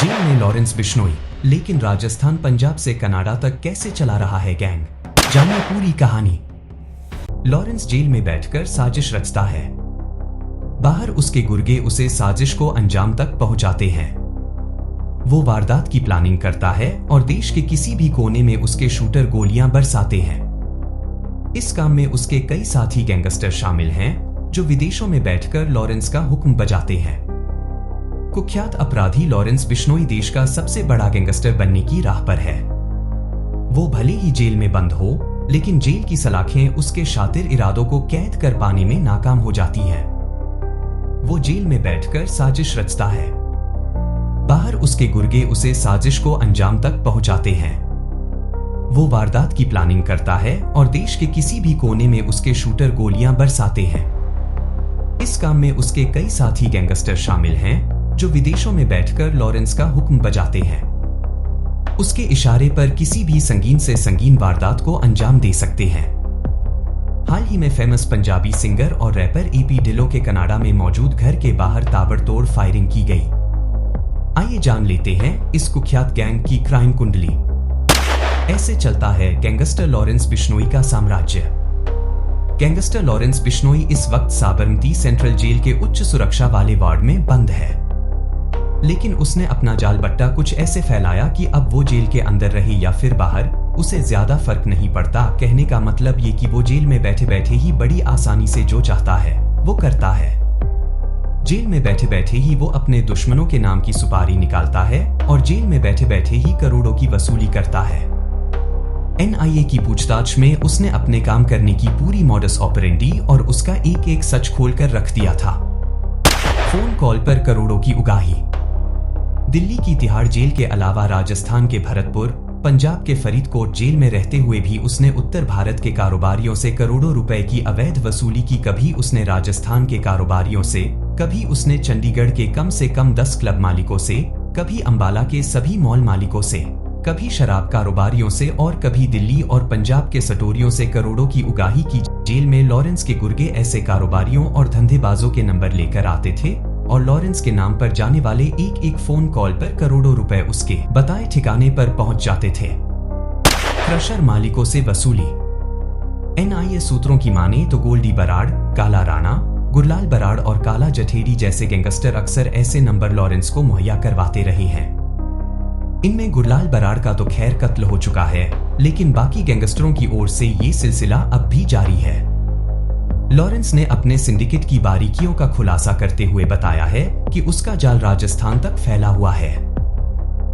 Jail में Lawrence Bishnoi, लेकिन राजस्थान पंजाब से कनाडा तक कैसे चला रहा है गैंग, जानिए पूरी कहानी। लॉरेंस जेल में बैठकर साजिश रचता है। बाहर उसके गुर्गे उसे साजिश को अंजाम तक पहुंचाते हैं। वो वारदात की प्लानिंग करता है और देश के किसी भी कोने में उसके शूटर गोलियां बरसाते हैं। इस काम में उसके कई साथी गैंगस्टर शामिल हैं, जो विदेशों में बैठकर लॉरेंस का हुक्म बजाते हैं। कुख्यात अपराधी लॉरेंस बिश्नोई देश का सबसे बड़ा गैंगस्टर बनने की राह पर है। वो भले ही जेल में बंद हो, लेकिन जेल की सलाखें उसके शातिर इरादों को कैद कर पाने में नाकाम हो जाती हैं। वो जेल में बैठकर साजिश रचता है। बाहर उसके गुर्गे उसे साजिश को अंजाम तक पहुंचाते हैं। वो वारदात की प्लानिंग करता है और देश के किसी भी कोने में उसके शूटर गोलियां बरसाते हैं। इस काम में उसके कई साथी गैंगस्टर शामिल हैं, जो विदेशों में बैठकर लॉरेंस का हुक्म बजाते हैं। उसके इशारे पर किसी भी संगीन से संगीन वारदात को अंजाम दे सकते हैं। हाल ही में फेमस पंजाबी सिंगर और रैपर EP ढिल्लों के कनाडा में मौजूद घर के बाहर ताबड़तोड़ फायरिंग की गई। आइए जान लेते हैं इस कुख्यात गैंग की क्राइम कुंडली। ऐसे चलता है गैंगस्टर लॉरेंस बिश्नोई का साम्राज्य। गैंगस्टर लॉरेंस बिश्नोई इस वक्त साबरमती सेंट्रल जेल के उच्च सुरक्षा वाले वार्ड में बंद है। लेकिन उसने अपना जाल बट्टा कुछ ऐसे फैलाया कि अब वो जेल के अंदर रहे या फिर बाहर, उसे ज्यादा फर्क नहीं पड़ता। कहने का मतलब ये कि वो जेल में बैठे बैठे ही बड़ी आसानी से जो चाहता है वो करता है। जेल में बैठे बैठे ही वो अपने दुश्मनों के नाम की सुपारी निकालता है और जेल में बैठे बैठे ही करोड़ों की वसूली करता है। NIA की पूछताछ में उसने अपने काम करने की पूरी मॉडस ऑपरेंडी और उसका एक एक सच खोलकर रख दिया था। फोन कॉल पर करोड़ों की उगाही। दिल्ली की तिहाड़ जेल के अलावा राजस्थान के भरतपुर, पंजाब के फरीदकोट जेल में रहते हुए भी उसने उत्तर भारत के कारोबारियों से करोड़ों रुपए की अवैध वसूली की। कभी उसने राजस्थान के कारोबारियों से, कभी उसने चंडीगढ़ के कम से कम 10 क्लब मालिकों से, कभी अंबाला के सभी मॉल मालिकों से, कभी शराब कारोबारियों से और कभी दिल्ली और पंजाब के सटोरियों से करोड़ों की उगाही की। जेल में लॉरेंस के गुर्गे ऐसे कारोबारियों और धंधेबाजों के नंबर लेकर आते थे और लॉरेंस के नाम पर जाने वाले एक एक फोन कॉल पर करोड़ों रुपए उसके बताए ठिकाने पर पहुंच जाते थे। क्रशर मालिकों से वसूली। NIA सूत्रों की माने तो गोल्डी बराड़, काला राणा, गुरलाल बराड़ और काला जठेरी जैसे गैंगस्टर अक्सर ऐसे नंबर लॉरेंस को मुहैया करवाते रहे हैं। इनमें गुरलाल बराड़ का तो खैर कत्ल हो चुका है, लेकिन बाकी गैंगस्टरों की ओर से ये सिलसिला अब भी जारी है। लॉरेंस ने अपने सिंडिकेट की बारीकियों का खुलासा करते हुए बताया है कि उसका जाल राजस्थान तक फैला हुआ है।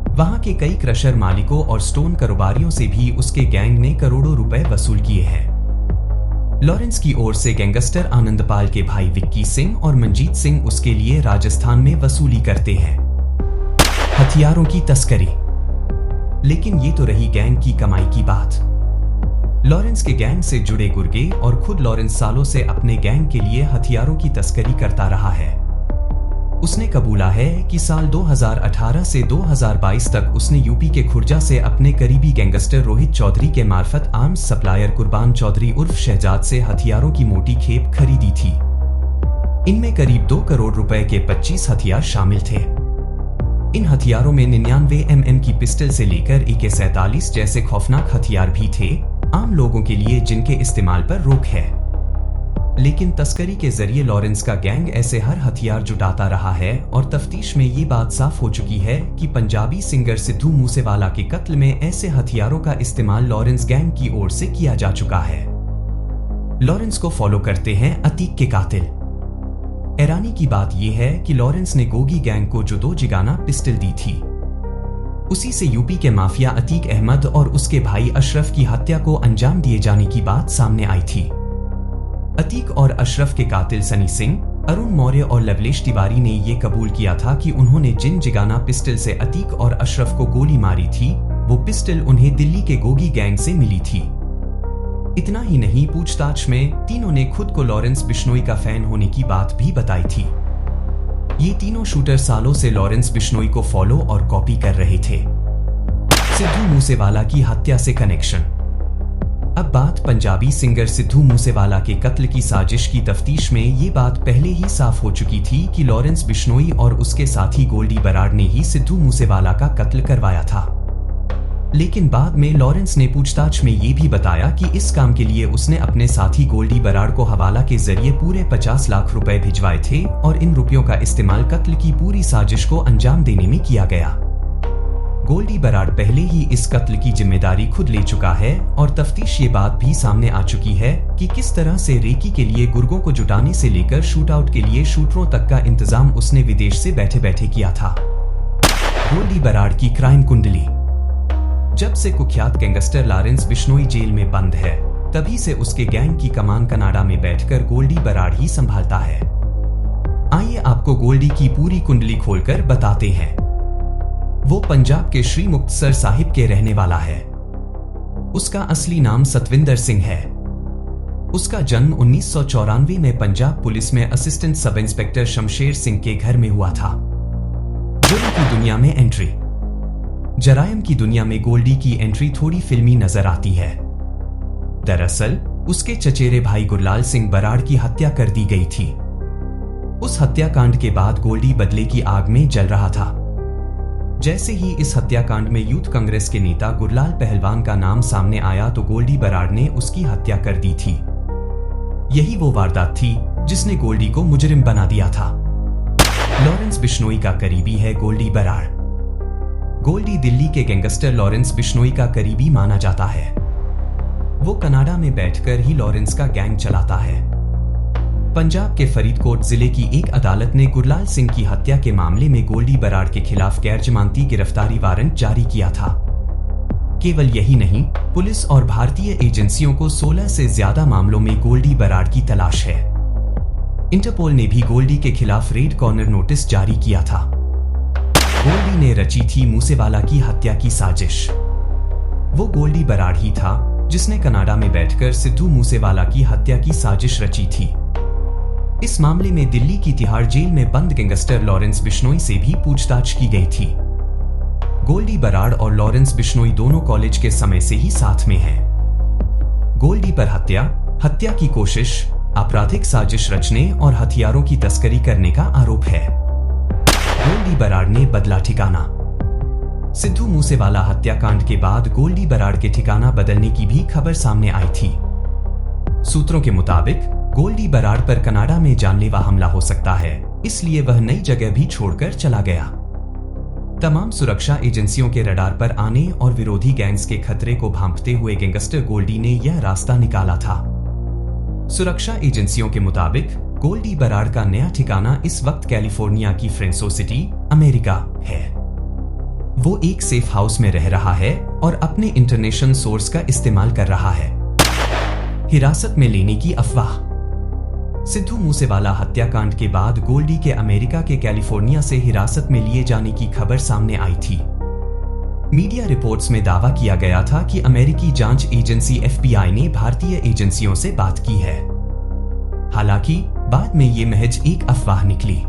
वहां के कई क्रशर मालिकों और स्टोन कारोबारियों से भी उसके गैंग ने करोड़ों रुपए वसूल किए हैं। लॉरेंस की ओर से गैंगस्टर आनंदपाल के भाई विक्की सिंह और मंजीत सिंह उसके लिए राजस्थान में वसूली करते हैं। हथियारों की तस्करी। लेकिन ये तो रही गैंग की कमाई की बात। लॉरेंस के गैंग से जुड़े गुर्गे और खुद लॉरेंस सालों से अपने गैंग के लिए हथियारों की तस्करी करता रहा है। उसने कबूला है कि साल 2018 से 2022 तक उसने यूपी के खुर्जा से अपने करीबी गैंगस्टर रोहित चौधरी के मार्फत आर्म्स सप्लायर कुर्बान चौधरी उर्फ शहजाद से हथियारों की मोटी खेप खरीदी थी। इनमें करीब 2 करोड़ रुपए के 25 हथियार शामिल थे। इन हथियारों में 99 mm की पिस्टल से लेकर AK-47 जैसे खौफनाक हथियार भी थे, आम लोगों के लिए जिनके इस्तेमाल पर रोक है। लेकिन तस्करी के जरिए लॉरेंस का गैंग ऐसे हर हथियार जुटाता रहा है और तफ्तीश में ये बात साफ हो चुकी है कि पंजाबी सिंगर सिद्धू मूसेवाला के कत्ल में ऐसे हथियारों का इस्तेमाल लॉरेंस गैंग की ओर से किया जा चुका है। लॉरेंस को फॉलो करते हैं अतीक के कातिल। हैरानी की बात यह है कि लॉरेंस ने गोगी गैंग को जो 2 जिगाना पिस्टल दी थी, उसी से यूपी के माफिया अतीक अहमद और उसके भाई अशरफ की हत्या को अंजाम दिए जाने की बात सामने आई थी। अतीक और अशरफ के कातिल सनी सिंह, अरुण मौर्य और लवलेश तिवारी ने यह कबूल किया था कि उन्होंने जिन जिगाना पिस्टल से अतीक और अशरफ को गोली मारी थी, वो पिस्टल उन्हें दिल्ली के गोगी गैंग से मिली थी। इतना ही नहीं, पूछताछ में तीनों ने खुद को लॉरेंस बिश्नोई का फैन होने की बात भी बताई थी। ये तीनों शूटर सालों से लॉरेंस बिश्नोई को फॉलो और कॉपी कर रहे थे। सिद्धू मूसेवाला की हत्या से कनेक्शन। अब बात पंजाबी सिंगर सिद्धू मूसेवाला के कत्ल की साजिश की तफ्तीश में ये बात पहले ही साफ हो चुकी थी कि लॉरेंस बिश्नोई और उसके साथी गोल्डी बराड़ ने ही सिद्धू मूसेवाला का कत्ल करवाया था। लेकिन बाद में लॉरेंस ने पूछताछ में ये भी बताया कि इस काम के लिए उसने अपने साथी गोल्डी बराड़ को हवाला के जरिए पूरे 50 लाख रुपए भिजवाए थे और इन रुपयों का इस्तेमाल कत्ल की पूरी साजिश को अंजाम देने में किया गया। गोल्डी बराड़ पहले ही इस कत्ल की जिम्मेदारी खुद ले चुका है और तफ्तीश ये बात भी सामने आ चुकी है कि किस तरह से रेकी के लिए गुर्गों को जुटाने से लेकर शूटआउट के लिए शूटरों तक का इंतजाम उसने विदेश से बैठे बैठे किया था। गोल्डी बराड़ की क्राइम कुंडली। जब से कुख्यात गैंगस्टर लॉरेंस बिश्नोई जेल में बंद है, तभी से उसके गैंग की कमान कनाडा में बैठकर गोल्डी बराड़ ही संभालता है। आइए आपको गोल्डी की पूरी कुंडली खोलकर बताते हैं। वो पंजाब के श्री मुक्तसर साहिब के रहने वाला है। उसका असली नाम सतविंदर सिंह है। उसका जन्म 1994 में पंजाब पुलिस में assistant sub inspector Shamsher Singh के घर में हुआ था। जुर्म की दुनिया में एंट्री। जराइम की दुनिया में गोल्डी की एंट्री थोड़ी फिल्मी नजर आती है। दरअसल उसके चचेरे भाई गुरलाल सिंह बराड़ की हत्या कर दी गई थी। उस हत्याकांड के बाद गोल्डी बदले की आग में जल रहा था। जैसे ही इस हत्याकांड में यूथ कांग्रेस के नेता गुरलाल पहलवान का नाम सामने आया तो गोल्डी बराड़ ने उसकी हत्या कर दी थी। यही वो वारदात थी जिसने गोल्डी को मुजरिम बना दिया था। लॉरेंस बिश्नोई का करीबी है गोल्डी बराड़। गोल्डी दिल्ली के गैंगस्टर लॉरेंस बिश्नोई का करीबी माना जाता है। वो कनाडा में बैठकर ही लॉरेंस का गैंग चलाता है। पंजाब के फरीदकोट जिले की एक अदालत ने गुरलाल सिंह की हत्या के मामले में गोल्डी बराड़ के खिलाफ गैर जमानती गिरफ्तारी वारंट जारी किया था। केवल यही नहीं, पुलिस और भारतीय एजेंसियों को 16 से ज्यादा मामलों में गोल्डी बराड़ की तलाश है। इंटरपोल ने भी गोल्डी के खिलाफ रेड कॉर्नर नोटिस जारी किया था। गोल्डी ने रची थी मूसेवाला की हत्या की साजिश। वो गोल्डी बराड़ ही था जिसने कनाडा में बैठकर सिद्धू मूसेवाला की हत्या की साजिश रची थी। इस मामले में दिल्ली की तिहाड़ जेल में बंद गैंगस्टर लॉरेंस बिश्नोई से भी पूछताछ की गई थी। गोल्डी बराड़ और लॉरेंस बिश्नोई दोनों कॉलेज के समय से ही साथ में हैं। गोल्डी पर हत्या की कोशिश, आपराधिक साजिश रचने और हथियारों की तस्करी करने का आरोप है। गोल्डी बराड़ ने बदला ठिकाना। सिद्धू मूसेवाला हत्याकांड के बाद गोल्डी बराड़ के ठिकाना बदलने की भी खबर सामने आई थी। सूत्रों के मुताबिक गोल्डी बराड़ पर कनाडा में जानलेवा हमला हो सकता है, इसलिए वह नई जगह भी छोड़कर चला गया। तमाम सुरक्षा एजेंसियों के रडार पर आने और विरोधी गैंग्स के खतरे को भांपते हुए गैंगस्टर गोल्डी ने यह रास्ता निकाला था। सुरक्षा एजेंसियों के मुताबिक गोल्डी बराड़ का नया ठिकाना इस वक्त कैलिफोर्निया की फ्रेंसो सिटी, अमेरिका है। वो एक सेफ हाउस में रह रहा है और अपने इंटरनेशनल सोर्स का इस्तेमाल कर रहा है। हिरासत में लेने की अफवाह। सिद्धू मूसेवाला हत्याकांड के बाद गोल्डी के अमेरिका के कैलिफोर्निया से हिरासत में लिए जाने की खबर सामने आई थी। मीडिया रिपोर्ट्स में दावा किया गया था कि अमेरिकी जांच एजेंसी FBI ने भारतीय एजेंसियों से बात की है। हालांकि बाद में ये महज एक अफवाह निकली।